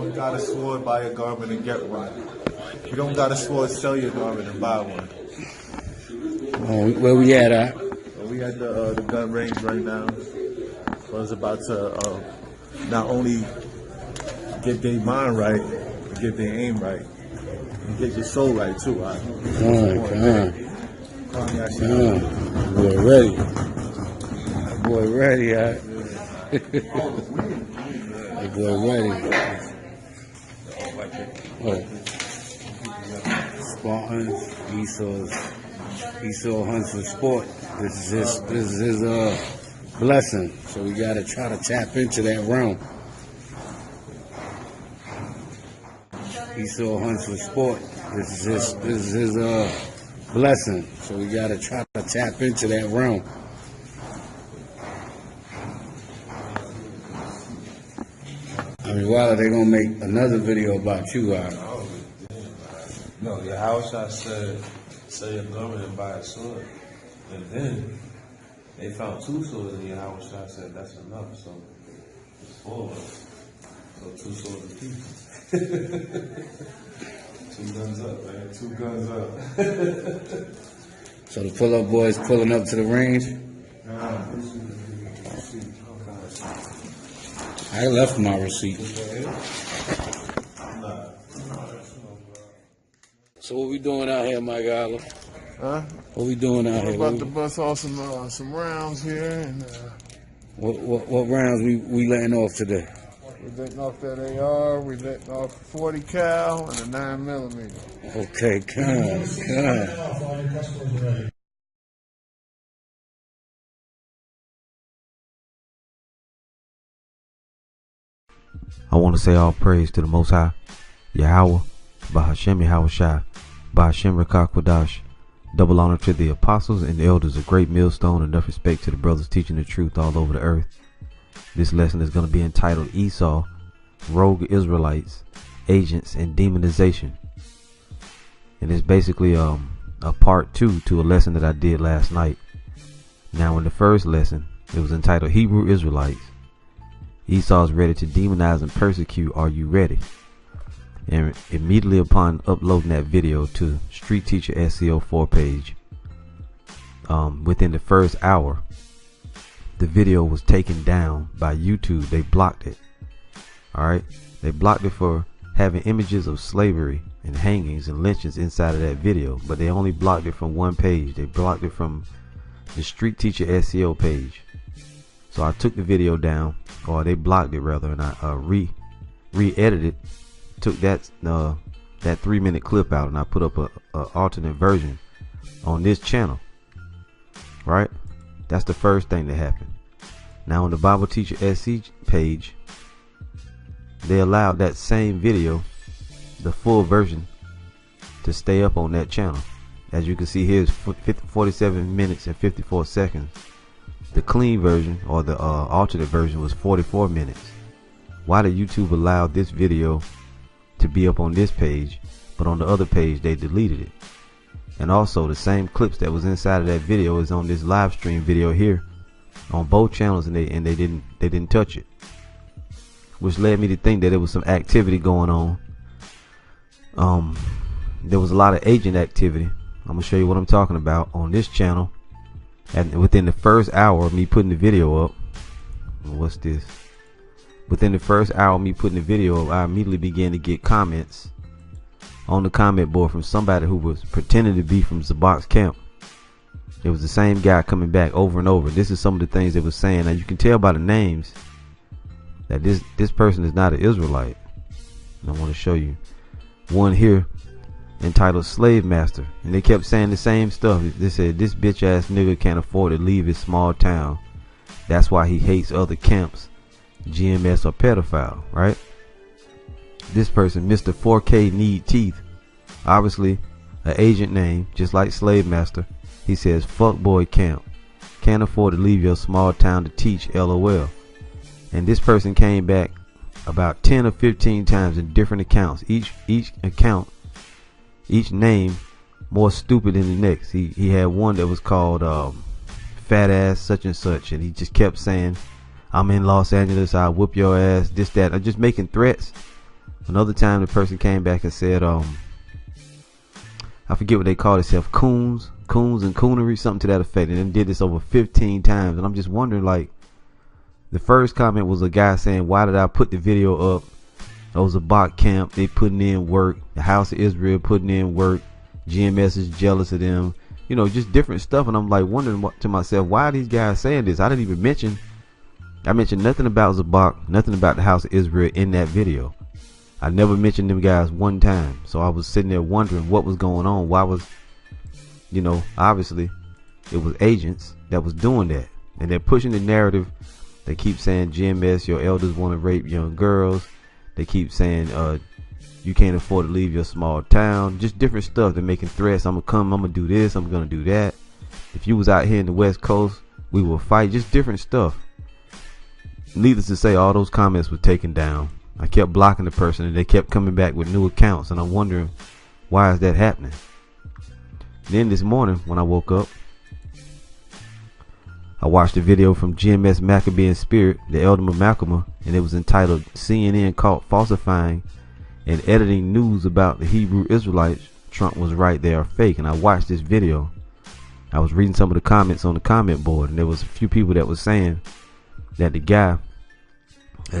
don't got a sword, buy a garment and get one. If you don't got a sword, sell your garment and buy one. Where we at? We at the gun range right now. I was about to not only get their mind right, but get their aim right, and get your soul right too. Boy ready, That boy ready. Spartans, Esau hunts for sport. This is his blessing. So we gotta try to tap into that realm. Esau hunts for sport. This is his blessing. So we gotta try to tap into that realm. I mean, why are they gonna make another video about you? No, Yahushua said, sell your garment and buy a sword. And then they found 2 swords, and Yahushua said that's enough. So it's 4 of us. So 2 swords apiece. 2 guns up, man. 2 guns up. So the pull-up boys pulling up to the range. I left my receipt. So what we doing out here, Mike Isla? Huh? What we doing out here? We're about to bust off some rounds here, and what rounds we letting off today? we're letting off that AR. We're letting off 40 cal and a 9mm. Okay, come. I want to say all praise to the Most High, Yahweh, Bahashem Yahushai, Bahashem Rakakwadash. Double honor to the apostles and the elders of Great Millstone, and enough respect to the brothers teaching the truth all over the earth. This lesson is going to be entitled Esau, Rogue Israelites, Agents, and Demonization. And it's basically a part 2 to a lesson that I did last night. Now in the first lesson, it was entitled Hebrew Israelites. Esau is ready to demonize and persecute. Are you ready? And immediately upon uploading that video to STREETTEACHERSSC04 page, within the first hour, the video was taken down by YouTube. They blocked it. Alright? They blocked it for having images of slavery and hangings and lynchings inside of that video. But they only blocked it from one page. They blocked it from the STREETTEACHERSSC page. So I took the video down, or they blocked it rather, and I re-edited it. Took that 3-minute clip out, and I put up a alternate version on this channel. Right? That's the first thing that happened. Now on the Bible Teacher SC page, they allowed that same video, the full version, to stay up on that channel. As you can see here, it's 47 minutes and 54 seconds. The clean version, or the alternate version, was 44 minutes. Why did YouTube allow this video to be up on this page, but on the other page they deleted it? And also the same clips that was inside of that video is on this live stream video here on both channels, and they didn't touch it, which led me to think that there was some activity going on. There was a lot of agent activity. I'm gonna show you what I'm talking about on this channel. And within the first hour of me putting the video up, what's this? Within the first hour of me putting the video up, I immediately began to get comments on the comment board from somebody who was pretending to be from Zabak's camp. It was the same guy coming back over and over. This is some of the things they were saying. Now you can tell by the names that this person is not an Israelite. And I want to show you one here entitled Slave Master, and they kept saying the same stuff. They said this bitch ass nigga can't afford to leave his small town. That's why he hates other camps. GMS or pedophile, right? This person, Mr. 4K Need Teeth, obviously an agent name, just like Slave Master. He says fuckboy camp, can't afford to leave your small town to teach, LOL. And this person came back about 10 or 15 times in different accounts. Each account, each name more stupid than the next. He had one that was called fat ass such and such, and he just kept saying, I'm in Los Angeles, I'll whoop your ass, this, that, just making threats Another time the person came back and said, I forget what they call themselves, coons and coonery, something to that effect, and then did this over 15 times. And I'm just wondering, like, the first comment was a guy saying, why did I put the video up? It was a bot camp, they putting in work, the House of Israel putting in work, GMS is jealous of them, you know, just different stuff. And I'm like wondering to myself, why are these guys saying this? I mentioned nothing about Zabak, nothing about the House of Israel in that video. I never mentioned them guys one time. So I was sitting there wondering what was going on. Why was, you know, obviously it was agents that was doing that. And they're pushing the narrative. They keep saying, GMS, your elders want to rape young girls. They keep saying, you can't afford to leave your small town. Just different stuff. They're making threats. I'm going to come. I'm going to do this. I'm going to do that. If you was out here in the West Coast, we will fight. Just different stuff. Needless to say, all those comments were taken down. I kept blocking the person, and they kept coming back with new accounts. And I'm wondering, why is that happening? Then this morning, when I woke up, I watched a video from GMS Maccabean Spirit, the Elder Malcolm, and it was entitled CNN Caught Falsifying and Editing News About the Hebrew Israelites. Trump was right, they are fake. And I watched this video. I was reading some of the comments on the comment board, and there was a few people that was saying that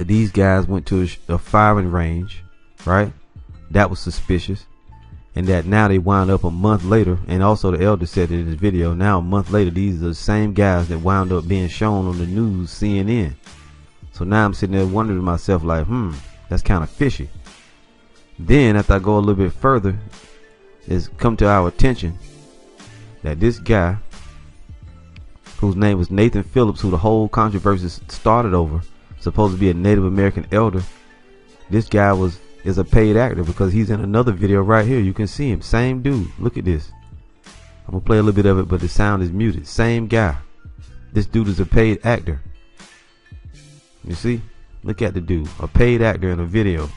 these guys went to a firing range, right? That was suspicious. And that now they wound up a month later, and also the elder said in his video, now a month later, these are the same guys that wound up being shown on the news, CNN. So now I'm sitting there wondering to myself, like, that's kind of fishy. Then after I go a little bit further, it's come to our attention that this guy, whose name was Nathan Phillips, who the whole controversy started over, supposed to be a Native American elder, this guy is a paid actor, because he's in another video right here. You can see him, same dude. Look at this. I'm gonna play a little bit of it, but the sound is muted. Same guy. This dude is a paid actor. You see? Look at the dude, a paid actor in a video.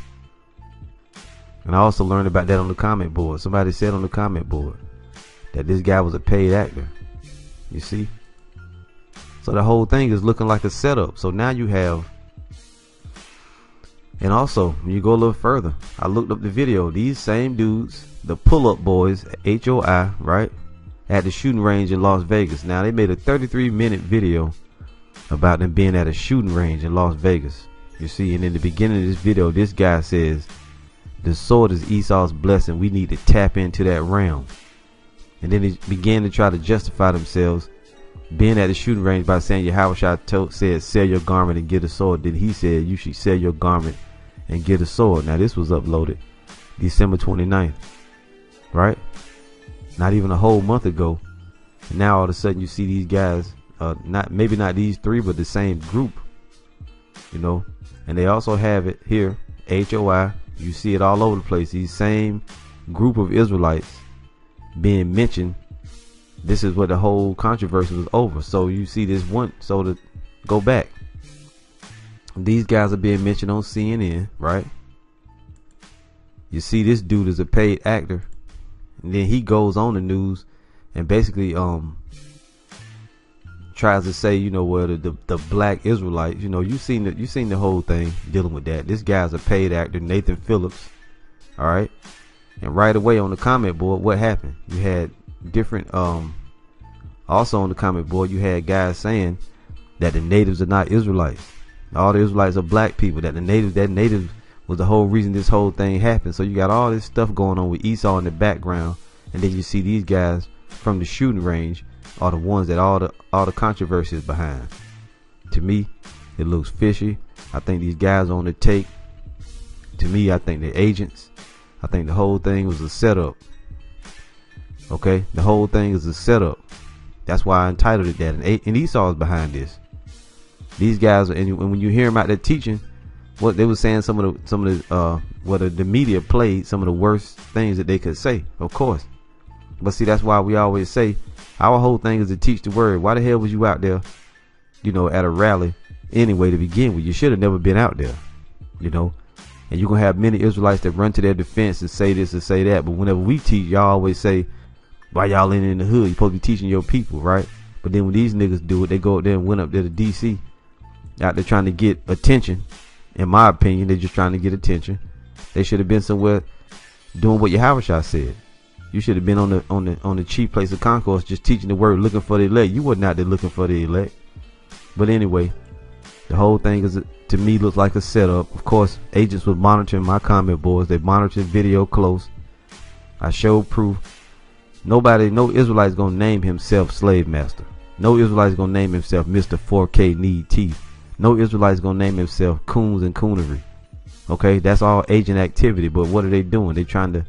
And I also learned about that on the comment board. Somebody said on the comment board that this guy was a paid actor. You see? So the whole thing is looking like a setup. So now you have. And also, when you go a little further, I looked up the video. These same dudes, the pull-up boys, HOI, right, at the shooting range in Las Vegas. Now, they made a 33-minute video about them being at a shooting range in Las Vegas. You see, and in the beginning of this video, this guy says, the sword is Esau's blessing. We need to tap into that realm. And then they began to try to justify themselves being at the shooting range by saying, Yahushua said, sell your garment and get a sword. Then he said, you should sell your garment and get a sword. Now this was uploaded December 29th, right? Not even a whole month ago. And now all of a sudden you see these guys, maybe not these three, but the same group, you know. And they also have it here, HOI. You see it all over the place. These same group of Israelites being mentioned. This is what the whole controversy was over. So you see this one. So to go back, these guys are being mentioned on CNN, right? You see this dude is a paid actor, and then he goes on the news and basically tries to say, you know, well, the black Israelites, you know, you seen the whole thing dealing with that. This guy's a paid actor, Nathan Phillips, all right? And right away on the comment board, what happened? You had different also on the comment board, you had guys saying that the natives are not Israelites. All the Israelites are black people. That native was the whole reason this whole thing happened. So you got all this stuff going on with Esau in the background, and then you see these guys from the shooting range are the ones that all the controversy is behind. To me, it looks fishy. I think these guys on the take. To me, I think they're agents. I think the whole thing was a setup. Okay, the whole thing is a setup. That's why I entitled it that. And Esau is behind this. These guys, and when you hear them out there teaching, what they were saying, some of the media played some of the worst things that they could say, of course. But see, that's why we always say our whole thing is to teach the word. Why the hell was you out there, you know, at a rally anyway to begin with? You should have never been out there, you know. And you're gonna have many Israelites that run to their defense and say this and say that. But whenever we teach, y'all always say, why y'all in the hood? You're supposed to be teaching your people, right? But then when these niggas do it, they go up there and went up there to DC, out there trying to get attention. In my opinion, they're just trying to get attention. They should have been somewhere doing what Yahushua said. You should have been on the chief place of concourse, just teaching the word, looking for the elect. You wasn't out there looking for the elect. But anyway, the whole thing is, to me, looks like a setup. Of course, agents was monitoring my comment boards. They monitored video close. I showed proof. No Israelite is gonna name himself slave master. No Israelite is gonna name himself Mr. 4K need teeth. No Israelite is gonna name himself coons and coonery. Okay, that's all agent activity. But what are they doing? They trying to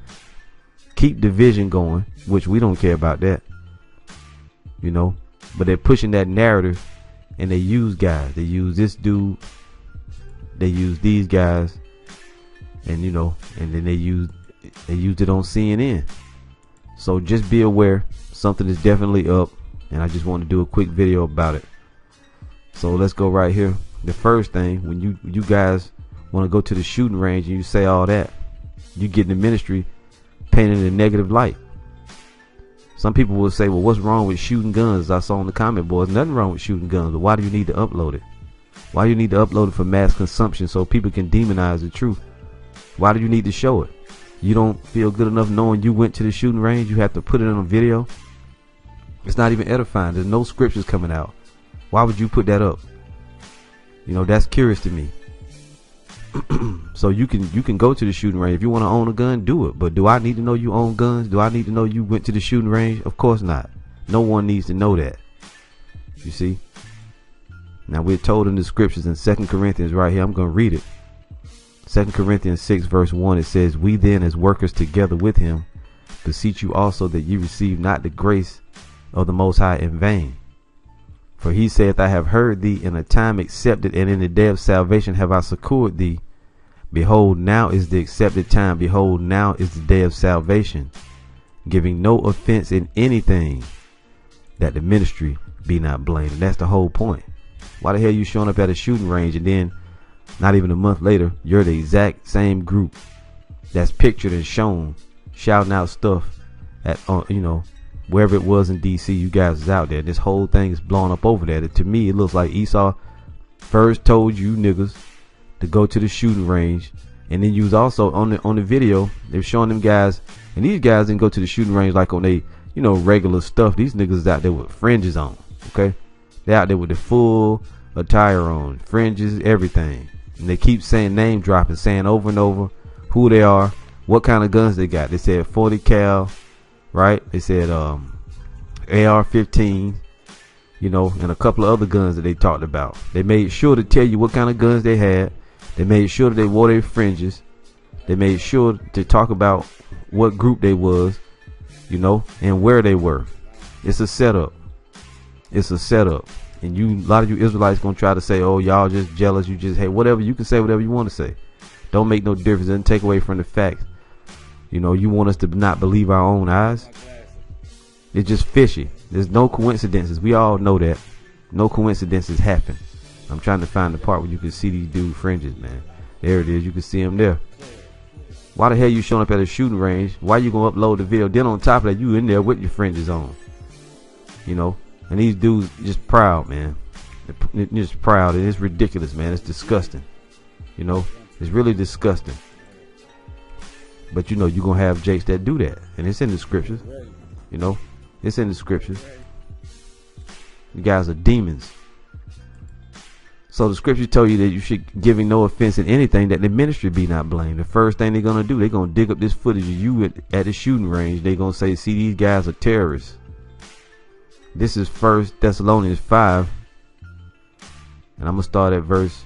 keep division going, which we don't care about that. You know, but they're pushing that narrative, and they use guys. They use this dude. They use these guys, and you know, and then they used it on CNN. So just be aware, something is definitely up, and I just want to do a quick video about it. So let's go right here. The first thing, when you guys want to go to the shooting range and you say all that, you get in the ministry painted in a negative light. Some people will say, well, what's wrong with shooting guns? I saw on the comment boards, nothing wrong with shooting guns, but why do you need to upload it? Why do you need to upload it for mass consumption so people can demonize the truth? Why do you need to show it? You don't feel good enough knowing you went to the shooting range? You have to put it on a video? It's not even edifying. There's no scriptures coming out. Why would you put that up? You know, that's curious to me. So you can go to the shooting range. If you want to own a gun, do it. But do I need to know you own guns? Do I need to know you went to the shooting range? Of course not. No one needs to know that. You see? Now we're told in the scriptures in 2 Corinthians right here. I'm going to read it. 2 Corinthians 6 verse 1, it says, we then as workers together with him beseech you also that ye receive not the grace of the Most High in vain. For he saith, I have heard thee in a time accepted, and in the day of salvation have I succored thee. Behold, now is the accepted time. Behold, now is the day of salvation, giving no offense in anything, that the ministry be not blamed. And that's the whole point. Why the hell you showing up at a shooting range and then not even a month later, you're the exact same group that's pictured and shown shouting out stuff at, you know, wherever it was in DC, you guys is out there. This whole thing is blowing up over there. To me, it looks like Esau first told you niggas to go to the shooting range, and then you was also on the video. They're showing them guys, and these guys didn't go to the shooting range like on they, you know, regular stuff. These niggas is out there with fringes on. Okay, they're out there with the full attire on, fringes, everything. And they keep saying, name dropping, saying over and over who they are, what kind of guns they got. They said 40 cal, right? They said AR-15, you know, and a couple of other guns that they talked about. They made sure to tell you what kind of guns they had. They made sure that they wore their fringes. They made sure to talk about what group they was, you know, and where they were. It's a setup. It's a setup. And a lot of you Israelites gonna try to say, oh, y'all just jealous, you just hate, whatever. You can say whatever you want to say. Don't make no difference. Doesn't take away from the fact. You know, you want us to not believe our own eyes. It's just fishy. There's no coincidences. We all know that. No coincidences happen. I'm trying to find the part where you can see these dude fringes, man. There it is. You can see them there. Why the hell you showing up at a shooting range? Why you gonna upload the video? Then on top of that, you in there with your fringes on. You know? And these dudes just proud, man. They're just proud. And it's ridiculous, man. It's disgusting. You know? It's really disgusting. But you know, you're gonna have jakes that do that. And it's in the scriptures. You know? It's in the scriptures. You guys are demons. So the scriptures tell you that you should, giving no offense in anything, that the ministry be not blamed. The first thing they're gonna do, they're gonna dig up this footage of you at the shooting range. They're gonna say, see, these guys are terrorists. This is 1 Thessalonians 5. And I'm gonna start at verse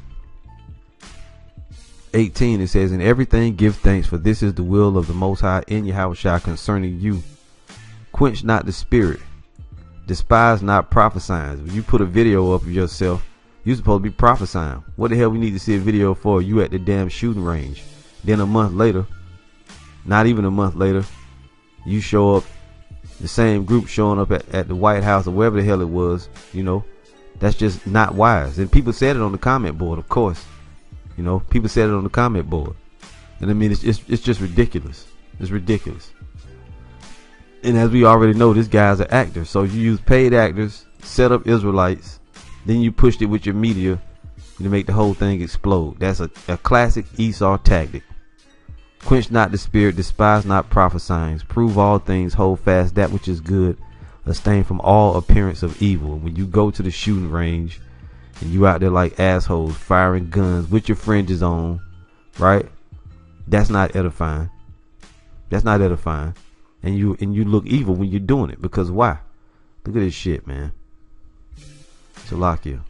18. It says, in everything give thanks, for this is the will of the Most High in Yahushua concerning you. Quench not the spirit, despise not prophesying. When you put a video up of yourself, you're supposed to be prophesying. What the hell we need to see a video for? You at the damn shooting range. Then a month later, not even a month later, you show up, the same group showing up at the White House or wherever the hell it was. You know, that's just not wise. And people said it on the comment board, of course. You know, people said it on the comment board. And I mean, it's just ridiculous. It's ridiculous. And as we already know, this guy's an actor. So you use paid actors, set up Israelites, then you pushed it with your media to make the whole thing explode. That's a classic Esau tactic. Quench not the spirit, despise not prophesying. Prove all things, hold fast that which is good. Abstain from all appearance of evil. When you go to the shooting range and you out there like assholes firing guns with your fringes on, right? That's not edifying. That's not edifying. And you look evil when you're doing it. Because why? Look at this shit, man. Salakia.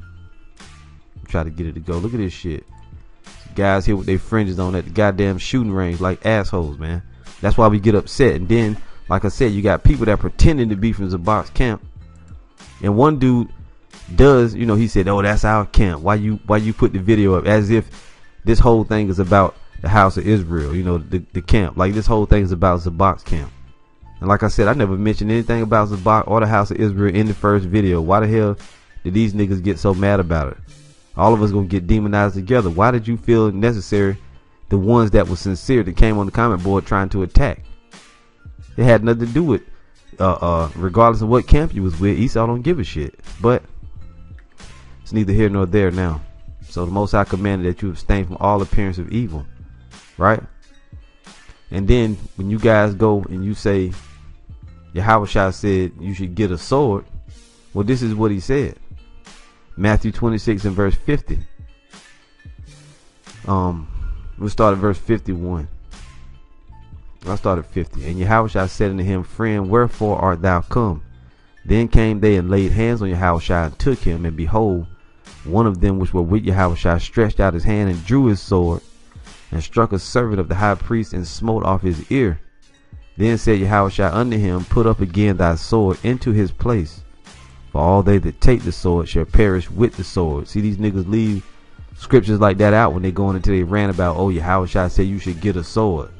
Try to get it to go. Look at this shit. Guys here with their fringes on at the goddamn shooting range like assholes, man. That's why we get upset. And then, like I said, you got people that pretending to be from Zabak's camp. And one dude does, you know, he said, "Oh, that's our camp. Why you put the video up?" As if this whole thing is about the house of Israel, you know, the camp. Like this whole thing is about Zabak's camp. And like I said, I never mentioned anything about Zabak or the house of Israel in the first video. Why the hell did these niggas get so mad about it? All of us gonna get demonized together. Why did you feel necessary, the ones that were sincere that came on the comment board trying to attack? It had nothing to do with regardless of what camp you was with. Esau don't give a shit. But it's neither here nor there now. So the Most High commanded that you abstain from all appearance of evil, right? And then when you guys go and you say Yahushua said you should get a sword, well, this is what he said. Matthew 26 and verse 50. We'll start at verse 51. I'll start at 50. And Yahushua said unto him, "Friend, wherefore art thou come?" Then came they and laid hands on Yahushua and took him, and behold, one of them which were with Yahushua stretched out his hand and drew his sword and struck a servant of the high priest and smote off his ear. Then said Yahushua unto him, "Put up again thy sword into his place. For all they that take the sword shall perish with the sword." See, these niggas leave scriptures like that out when they go into they rant about, "Oh, Yahushua said you should get a sword."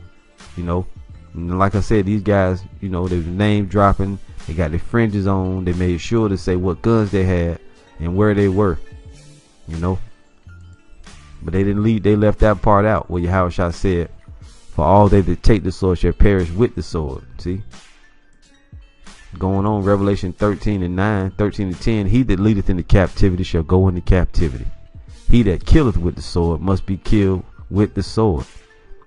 You know, and like I said, these guys, you know, they was name dropping. They got their fringes on. They made sure to say what guns they had and where they were. You know, but they didn't leave. They left that part out where Yahushua said, "For all they that take the sword shall perish with the sword." See, going on, Revelation 13 and 9, 13 and 10. He that leadeth into captivity shall go into captivity. He that killeth with the sword must be killed with the sword.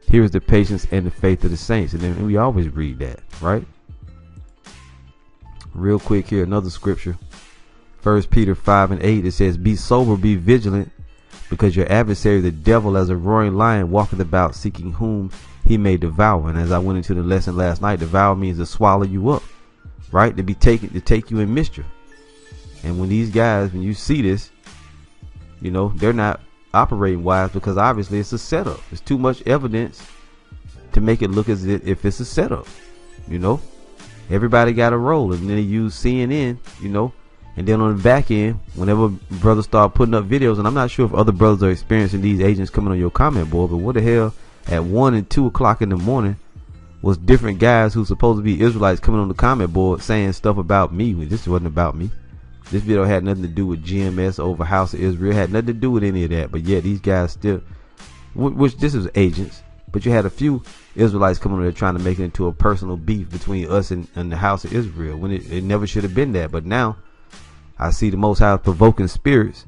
Here is the patience and the faith of the saints. And then we always read that, right? Real quick here, another scripture. 1 Peter 5 and 8. It says, "Be sober, be vigilant, because your adversary, the devil, as a roaring lion, walketh about seeking whom he may devour." And as I went into the lesson last night, devour means to swallow you up, right? To take you in mischief. And when these guys, when you see this, you know, they're not operating wise, because obviously it's a setup. There's too much evidence to make it look as if it's a setup. You know, everybody got a role, and then they use CNN, you know, and then on the back end, whenever brothers start putting up videos, and I'm not sure if other brothers are experiencing these agents coming on your comment board, but what the hell, at 1 and 2 o'clock in the morning was different guys who's supposed to be Israelites coming on the comment board saying stuff about me. This wasn't about me. This video had nothing to do with GMS over House of Israel. It had nothing to do with any of that. But yet these guys still, which this is agents, but you had a few Israelites coming on there trying to make it into a personal beef between us and the House of Israel, when it never should have been that. But now I see the Most High provoking spirits,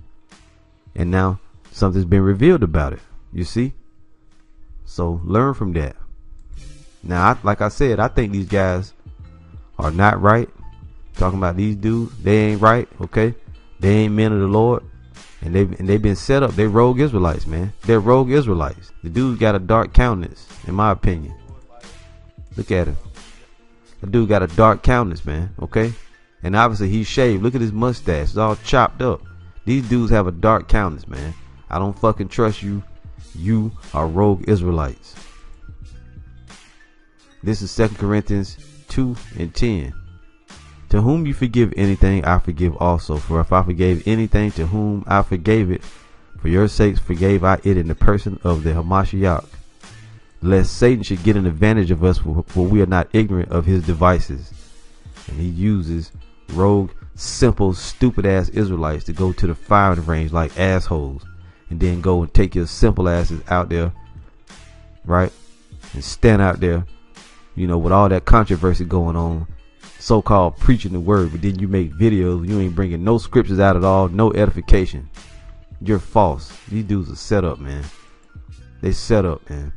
and now something's been revealed about it. You see? So learn from that. Now, like I said, I think these guys are not right. Talking about these dudes, they ain't right, okay? They ain't men of the Lord, and they've been set up. They rogue Israelites, man. They're rogue Israelites. The dude's got a dark countenance, in my opinion. Look at him. The dude got a dark countenance, man, okay? And obviously he's shaved. Look at his mustache. It's all chopped up. These dudes have a dark countenance, man. I don't fucking trust you. You are rogue Israelites. This is 2 Corinthians 2 and 10. "To whom you forgive anything, I forgive also. For if I forgave anything to whom I forgave it, for your sakes forgave I it in the person of the Hamashiach, lest Satan should get an advantage of us, for we are not ignorant of his devices." And he uses rogue, simple, stupid ass Israelites to go to the firing range like assholes, and then go and take your simple asses out there, right? And stand out there, you know, with all that controversy going on, so-called preaching the word, but then you make videos, you ain't bringing no scriptures out at all, no edification. You're false. These dudes are set up, man. They set up, man.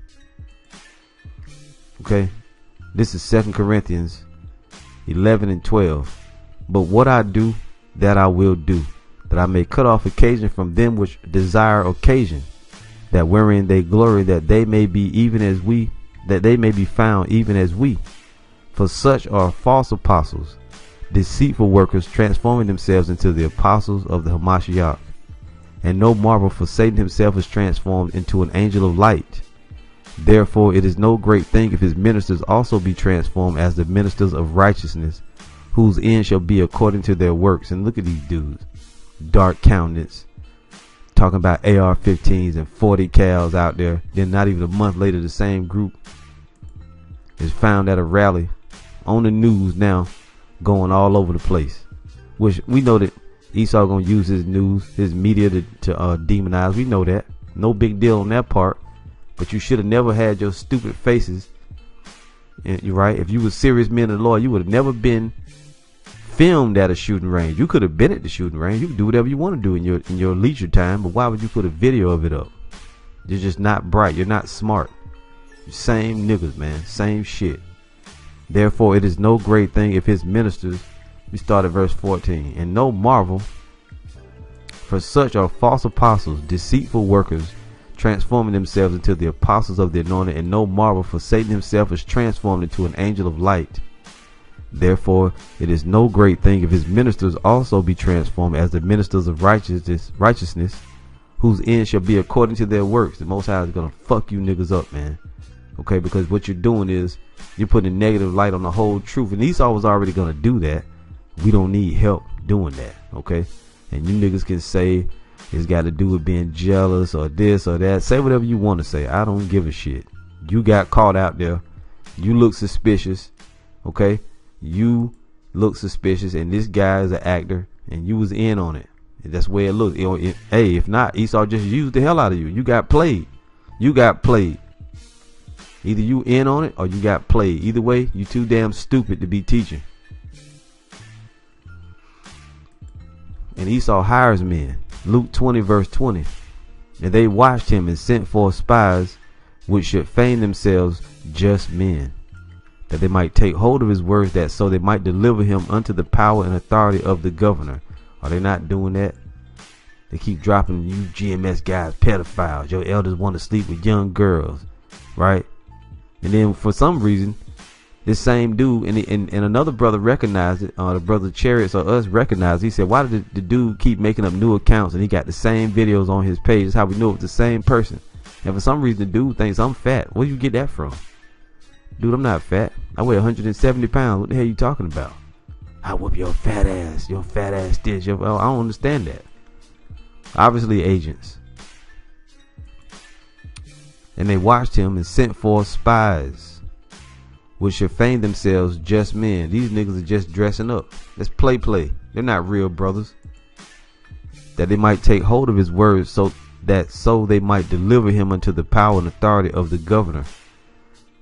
Okay, this is 2 Corinthians 11 and 12. But what I do, that I will do, that I may cut off occasion from them which desire occasion, that wherein they glory, that they may be even as we, that they may be found even as we. For such are false apostles, deceitful workers, transforming themselves into the apostles of the Hamashiach. And no marvel, for Satan himself is transformed into an angel of light. Therefore it is no great thing if his ministers also be transformed as the ministers of righteousness, whose end shall be according to their works. And look at these dudes, dark countenance, talking about AR-15s and 40 cals out there. Then not even a month later, the same group is found at a rally on the news now, going all over the place. Which we know that Esau gonna use his news, his media to demonize. We know that. No big deal on that part. But you should have never had your stupid faces. And you're right. If you were serious men of the Lord, you would have never been filmed at a shooting range. You could have been at the shooting range. You can do whatever you want to do in your leisure time. But why would you put a video of it up? You're just not bright. You're not smart. Same niggas, man. Same shit. Therefore, it is no great thing if his ministers, we start at verse 14, and no marvel, for such are false apostles, deceitful workers, transforming themselves into the apostles of the anointed, and no marvel, for Satan himself is transformed into an angel of light. Therefore, it is no great thing if his ministers also be transformed as the ministers of righteousness, whose end shall be according to their works. The Most High is gonna fuck you niggas up, man. Okay, because what you're doing is you're putting a negative light on the whole truth, and Esau was already gonna do that. We don't need help doing that, okay? And you niggas can say it's got to do with being jealous or this or that. Say whatever you want to say. I don't give a shit. You got caught out there. You look suspicious, okay? You look suspicious, and this guy is an actor, and you was in on it. That's the way it looks. Hey, if not, Esau just used the hell out of you. You got played. You got played. Either you in on it or you got played. Either way, you too damn stupid to be teaching. And Esau hires men. Luke 20 verse 20. And they watched him and sent forth spies, which should feign themselves just men, that they might take hold of his words, that so they might deliver him unto the power and authority of the governor. Are they not doing that? They keep dropping, you GMS guys, pedophiles. Your elders want to sleep with young girls, right? And then for some reason, this same dude and another brother recognized it. The brother Chariots or us recognized it. He said, why did the dude keep making up new accounts? And he got the same videos on his page. That's how we knew it was the same person. And for some reason, the dude thinks I'm fat. Where do you get that from? Dude, I'm not fat. I weigh 170 pounds. What the hell are you talking about? I whoop your fat ass. Your fat ass this. I don't understand that. Obviously agents. And they watched him and sent forth spies, which should feign themselves just men. These niggas are just dressing up. Let's play. They're not real brothers. That they might take hold of his words, so they might deliver him unto the power and authority of the governor.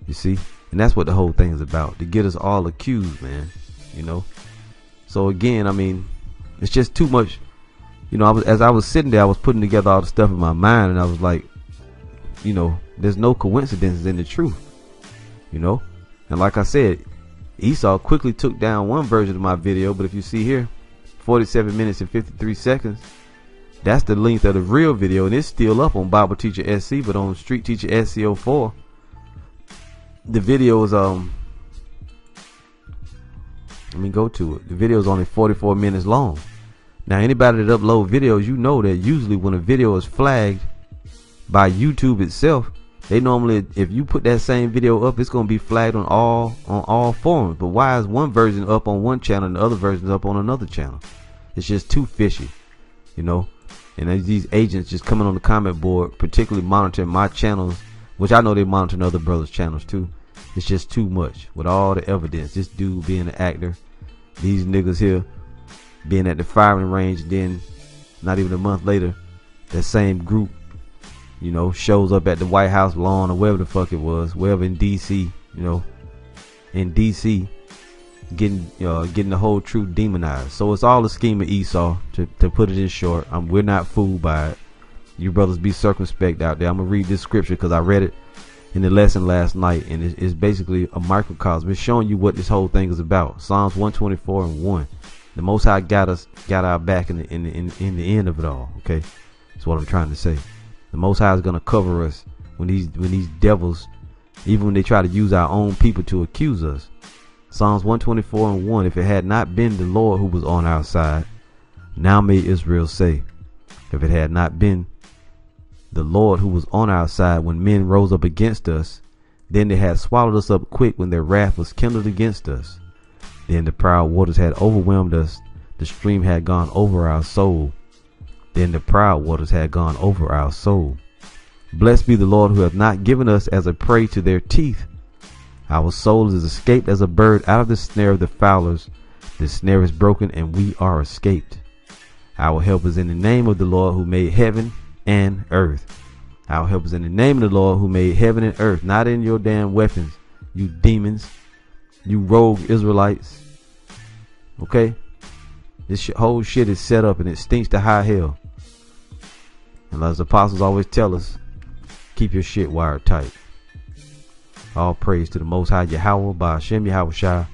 You see? And that's what the whole thing is about. To get us all accused, man. You know? So again, I mean, it's just too much. You know, as I was sitting there, I was putting together all the stuff in my mind, and I was like, you know, there's no coincidences in the truth. You know? And like I said, Esau quickly took down one version of my video, but if you see here, 47 minutes and 53 seconds, that's the length of the real video, and it's still up on Bible Teacher SC, but on Street Teacher SC04, the video is let me go to it. The video is only 44 minutes long. Now, anybody that upload videos, you know that usually when a video is flagged by YouTube itself, they normally, if you put that same video up, it's going to be flagged on all forums. But why is one version up on one channel and the other version is up on another channel? It's just too fishy, you know. And these agents just coming on the comment board, particularly monitoring my channels, which I know they monitoring other brothers' channels too. It's just too much with all the evidence. This dude being an actor, these niggas here being at the firing range, then not even a month later, that same group, you know, shows up at the White House lawn or wherever the fuck it was, wherever in DC, you know, in DC, getting the whole truth demonized. So it's all a scheme of Esau, to put it in short. We're not fooled by it. You brothers be circumspect out there. I'm gonna read this scripture because I read it in the lesson last night, and it's basically a microcosm. It's showing you what this whole thing is about. Psalms 124:1. The Most High got our back in the end of it all. Okay, that's what I'm trying to say. The Most High is gonna cover us when these devils, even when they try to use our own people to accuse us. Psalms 124:1. If it had not been the Lord who was on our side, now may Israel say, if it had not been the Lord who was on our side when men rose up against us, then they had swallowed us up quick when their wrath was kindled against us. Then the proud waters had overwhelmed us, the stream had gone over our soul. Then the proud waters had gone over our soul. Blessed be the Lord who hath not given us as a prey to their teeth. Our soul is escaped as a bird out of the snare of the fowlers. The snare is broken and we are escaped. Our help is in the name of the Lord who made heaven and earth. Our help is in the name of the Lord who made heaven and earth, not in your damn weapons, you demons, you rogue Israelites. Okay? This whole shit is set up and it stinks to high hell. And as the apostles always tell us, keep your shit wired tight. All praise to the Most High Yahweh by Hashem Yahweh Shai.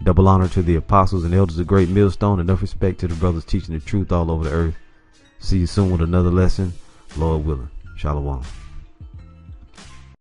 Double honor to the apostles and elders of Great Millstone. Enough respect to the brothers teaching the truth all over the earth. See you soon with another lesson, Lord willing. Shalom.